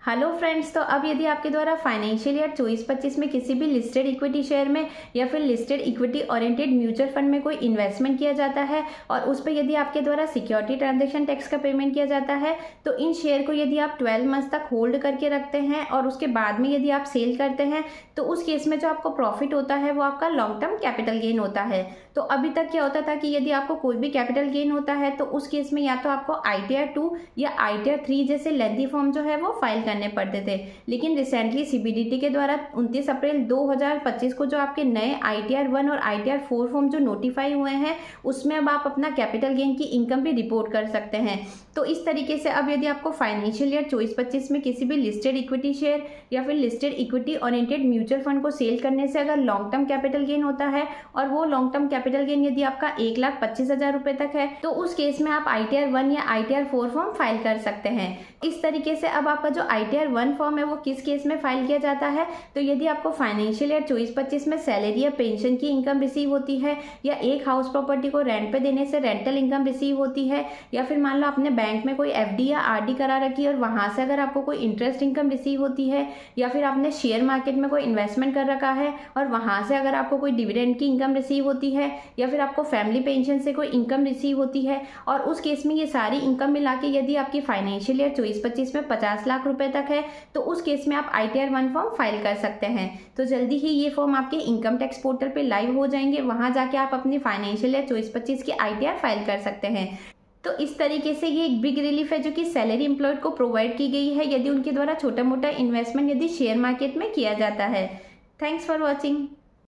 Hello friends, तो अब यदि आपके द्वारा फाइनेंशियल ईयर 24-25 में किसी भी लिस्टेड इक्विटी शेयर में या फिर listed equity oriented mutual fund में कोई इन्वेस्टमेंट किया जाता है और उस पर यदि आपके द्वारा सिक्योरिटी ट्रांजैक्शन टैक्स का पेमेंट किया जाता है, तो इन शेयर को यदि आप 12 मंथ्स तक होल्ड करके रखते हैं और उसके बाद में यदि आप सेल करते हैं, तो उस केस में जो आपको प्रॉफिट होता है वो आपका लॉन्ग टर्म कैपिटल गेन होता है। तो अभी तक क्या होता था कि यदि आपको कोई भी कैपिटल गेन होता है तो उस केस में या तो आपको ITR 2 या ITR 3 जैसे लेंथी फॉर्म जो है वो फाइल करने पड़ते थे। लेकिन रिसेंटली CBDT के द्वारा 29 अप्रैल 2025 को जो आपके नए ITR 1 और ITR 4 फॉर्म जो नोटिफाई हुए हैं, उसमें अब आप अपना कैपिटल गेन की इनकम भी रिपोर्ट कर सकते हैं। तो इस तरीके से अब यदि आपको फाइनेंशियल ईयर 24-25 में किसी भी लिस्टेड इक्विटी शेयर या फिर listed equity oriented mutual fund को सेल करने से अगर लॉन्ग टर्म कैपिटल गेन होता है और वो लॉन्ग टर्म कैपिटल गेन यदि आपका 1,25,000 रुपए तक है, तो उस केस में आप ITR 1 या ITR 4 फॉर्म फाइल कर सकते हैं। इस तरीके से अब आपका जो ITR 1 फॉर्म है वो किस केस में फाइल किया जाता है, तो यदि आपको फाइनेंशियल ईयर 24-25 में सैलरी या पेंशन की इनकम रिसीव होती है, या एक हाउस प्रॉपर्टी को रेंट पे देने से रेंटल इनकम रिसीव होती है, या फिर मान लो आपने बैंक में कोई FD या RD करा रखी है और वहां से अगर आपको कोई इंटरेस्ट इनकम रिसीव होती है, या फिर आपने शेयर मार्केट में कोई इन्वेस्टमेंट कर रखा है और वहां से अगर आपको कोई डिविडेंड की इनकम रिसीव होती है, या फिर आपको फैमिली पेंशन से कोई इनकम रिसीव होती है, और उस केस में ये सारी इनकम मिला के यदि आपकी फाइनेंशियल ईयर 24-25 में 50 लाख रुपए तक है, तो उस केस में आप ITR 1 फॉर्म फाइल कर सकते हैं। तो जल्दी ही ये फॉर्म आपके इनकम टैक्स पोर्टल पे लाइव हो जाएंगे, वहां जाके आप अपनी फाइनेंशियल ईयर 24-25 की ITR फाइल कर सकते हैं। तो इस तरीके से ये एक बिग रिलीफ है जो कि सैलरी एम्प्लॉयड को प्रोवाइड की गई है यदि उनके द्वारा छोटा मोटा इन्वेस्टमेंट यदि शेयर मार्केट में किया जाता है। Thanks for watching.